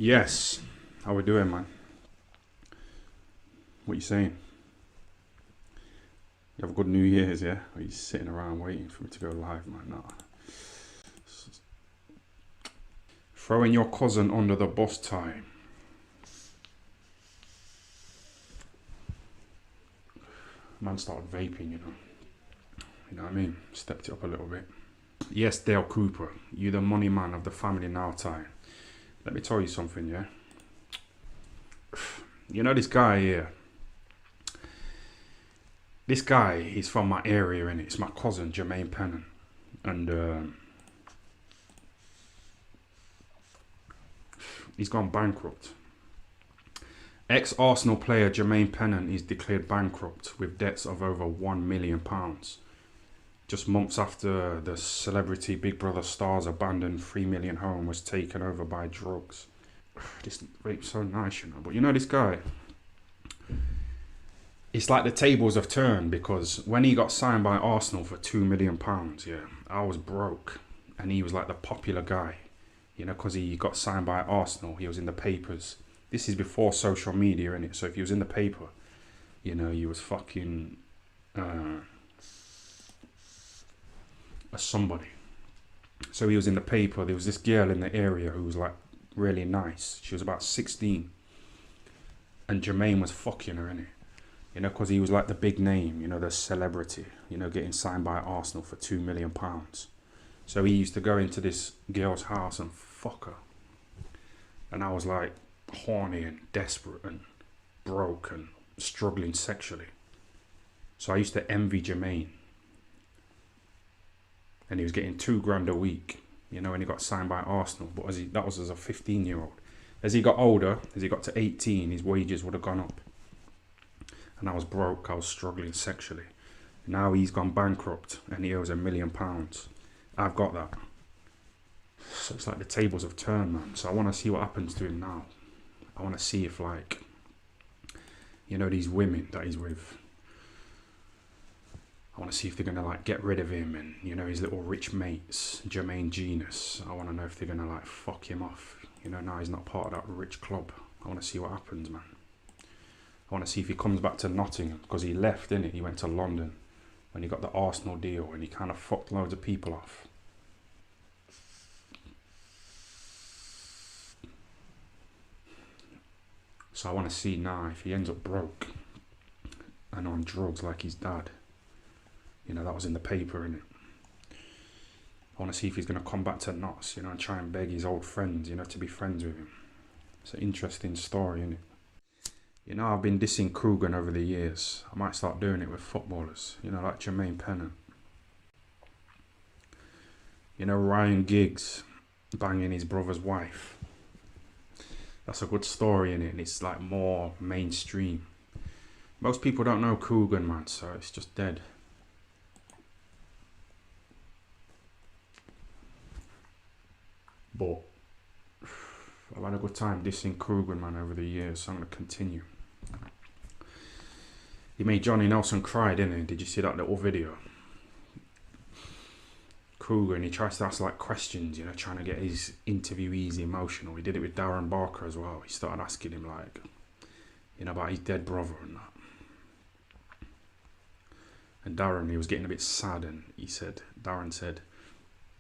Yes. How we doing, man? What you saying? You have a good New Year's, yeah? Or are you sitting around waiting for me to go live, man? Nah. Throwing your cousin under the bus time. Man started vaping, you know. You know what I mean? Stepped it up a little bit. Yes, Dale Cooper. You the money man of the family now, Tyan. Let me tell you something, yeah? You know this guy here? This guy, he's from my area, innit? It's my cousin, Jermaine Pennant. And he's gone bankrupt. Ex-Arsenal player Jermaine Pennant is declared bankrupt with debts of over £1 million. Just months after the celebrity Big Brother star's abandoned $3 million home was taken over by drugs. This rape's so nice, you know. But you know this guy? It's like the tables have turned, because when he got signed by Arsenal for £2 million, yeah, I was broke. And he was like the popular guy, you know, because he got signed by Arsenal. He was in the papers. This is before social media, innit? So if he was in the paper, you know, he was fucking a somebody. So he was in the paper. There was this girl in the area who was like really nice. She was about 16. And Jermaine was fucking her, innit? You know, because he was like the big name, you know, the celebrity, you know, getting signed by Arsenal for £2 million. So he used to go into this girl's house and fuck her. And I was like horny and desperate and broke and struggling sexually. So I used to envy Jermaine. And he was getting £2 grand a week, you know, when he got signed by Arsenal. But that was as a 15-year-old. As he got older, as he got to 18, his wages would have gone up. And I was broke, I was struggling sexually. Now he's gone bankrupt and he owes £1 million. I've got that. So it's like the tables have turned, man. So I want to see what happens to him now. I want to see if, like, you know, these women that he's with, I want to see if they're going to, like, get rid of him and, you know, his little rich mates, Jermaine Genius. I want to know if they're going to, like, fuck him off. You know, now he's not part of that rich club. I want to see what happens, man. I want to see if he comes back to Nottingham, because he left, didn't he? He went to London when he got the Arsenal deal and he kind of fucked loads of people off. So I want to see now if he ends up broke and on drugs like his dad. You know, that was in the paper, innit? I want to see if he's going to come back to Notts, you know, and try and beg his old friends, you know, to be friends with him. It's an interesting story, innit? You know, I've been dissing Coogan over the years. I might start doing it with footballers, you know, like Jermaine Pennant. You know, Ryan Giggs banging his brother's wife. That's a good story, innit? And it's like more mainstream. Most people don't know Coogan, man, so it's just dead. But I've had a good time dissing Coogan, man, over the years, so I'm going to continue. He made Johnny Nelson cry, didn't he? Did you see that little video? Coogan, he tries to ask like questions, you know, trying to get his interviewees emotional. He did it with Darren Barker as well. He started asking him, like, you know, about his dead brother and that. And Darren, he was getting a bit sad, and Darren said,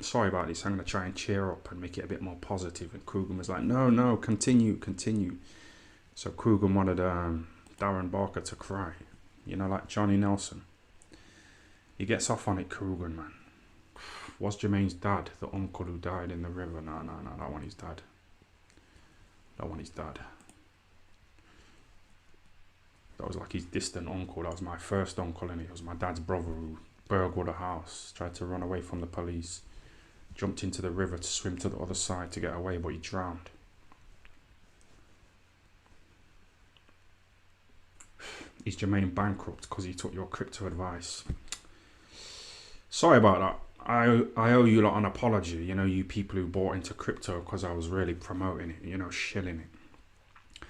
sorry about this, I'm going to try and cheer up and make it a bit more positive. And Coogan was like, no, continue. So Coogan wanted Darren Barker to cry, you know, like Johnny Nelson. He gets off on it, Coogan, man. Was Jermaine's dad the uncle who died in the river? No, that one his dad. That one his dad. That was like his distant uncle. That was my first uncle, and it was my dad's brother who burgled a house, tried to run away from the police, jumped into the river to swim to the other side to get away, but he drowned. Is Jermaine bankrupt because he took your crypto advice? Sorry about that. I owe you lot an apology, you know, you people who bought into crypto, because I was really promoting it, you know, shilling it.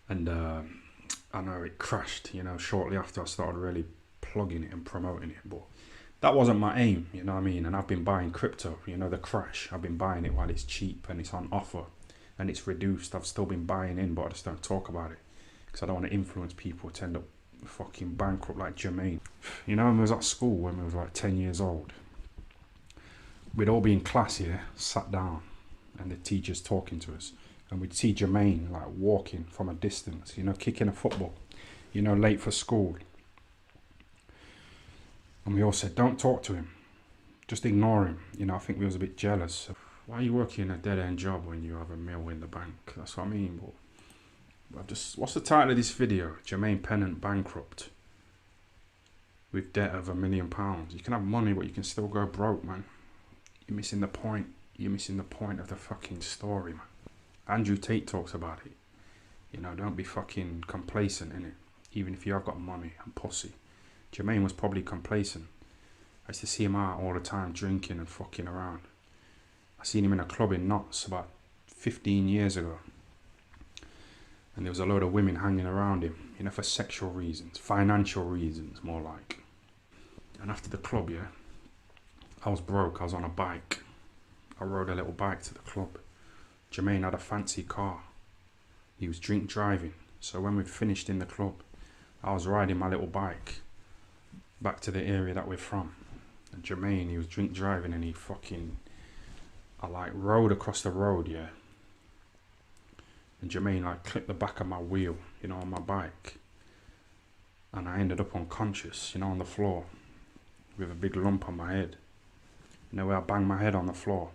And I know it crashed, you know, shortly after I started really plugging it and promoting it, but that wasn't my aim, you know what I mean? And I've been buying crypto, you know, the crash. I've been buying it while it's cheap and it's on offer. and it's reduced. I've still been buying in, but I just don't talk about it because I don't want to influence people to end up fucking bankrupt like Jermaine. You know, when we was at school, when we was like 10 years old, we'd all be in class here, sat down, and the teacher's talking to us, and we'd see Jermaine like walking from a distance, you know, kicking a football, you know, late for school. And we all said, don't talk to him, just ignore him. You know, I think we was a bit jealous. Why are you working a dead-end job when you have $1 million in the bank? That's what I mean. But what's the title of this video? Jermaine Pennant bankrupt with debt of £1 million. You can have money, but you can still go broke, man. You're missing the point. You're missing the point of the fucking story, man. Andrew Tate talks about it. You know, don't be fucking complacent, innit? Even if you have got money and pussy. Jermaine was probably complacent. I used to see him out all the time drinking and fucking around. I seen him in a club in Notts about 15 years ago. And there was a load of women hanging around him, you know, for sexual reasons, financial reasons, more like. And after the club, yeah, I was broke. I was on a bike. I rode a little bike to the club. Jermaine had a fancy car. He was drink driving. So when we'd finished in the club, I was riding my little bike back to the area that we're from. And Jermaine, he was drink driving, and I like rode across the road, yeah. And Jermaine like clipped the back of my wheel, you know, on my bike. And I ended up unconscious, you know, on the floor with a big lump on my head. You know, where I banged my head on the floor.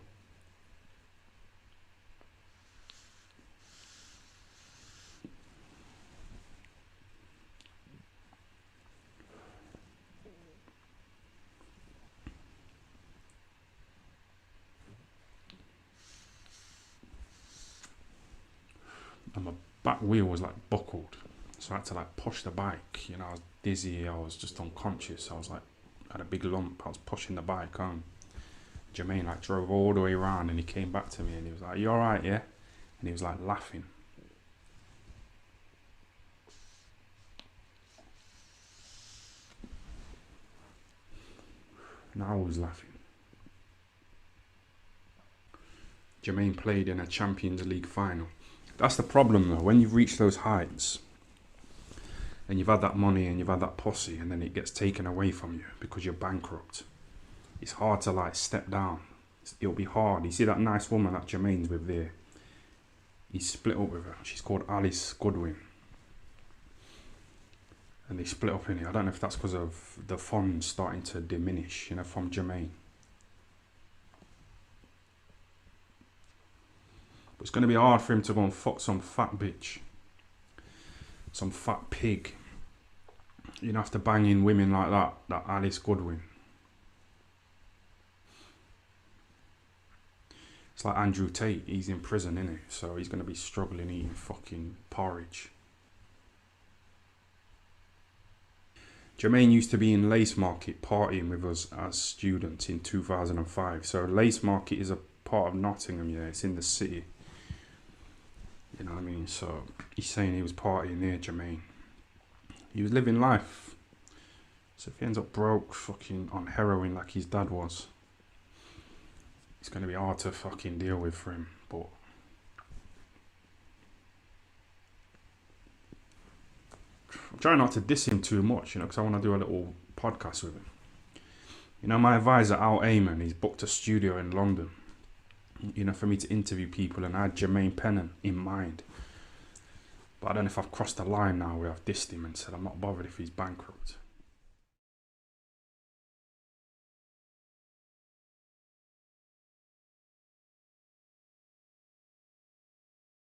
And my back wheel was like buckled, so I had to like push the bike. You know, I was dizzy, I was just unconscious. I was like, had a big lump. I was pushing the bike home. Jermaine like drove all the way around, and he came back to me and he was like, "You all right, yeah?" And he was like laughing. And I was laughing. Jermaine played in a Champions League final. That's the problem though, when you've reached those heights and you've had that money and you've had that pussy, and then it gets taken away from you because you're bankrupt. It's hard to like step down. It'll be hard. You see that nice woman that Jermaine's with there? He's split up with her. She's called Alice Goodwin. And they split up in it. I don't know if that's because of the funds starting to diminish, you know, from Jermaine. It's going to be hard for him to go and fuck some fat bitch, some fat pig. You know, after banging women like that Alice Goodwin. It's like Andrew Tate, he's in prison, innit? So he's going to be struggling eating fucking porridge. Jermaine used to be in Lace Market partying with us as students in 2005. So Lace Market is a part of Nottingham, yeah, it's in the city. You know what I mean? So he's saying he was partying there, Jermaine. He was living life. So if he ends up broke, fucking on heroin like his dad was, it's going to be hard to fucking deal with for him. But I'm trying not to diss him too much, you know, because I want to do a little podcast with him. You know, my advisor, Al Ayman, he's booked a studio in London, you know, for me to interview people, and I had Jermaine Pennant in mind. But I don't know if I've crossed the line now where I've dissed him and said I'm not bothered if he's bankrupt.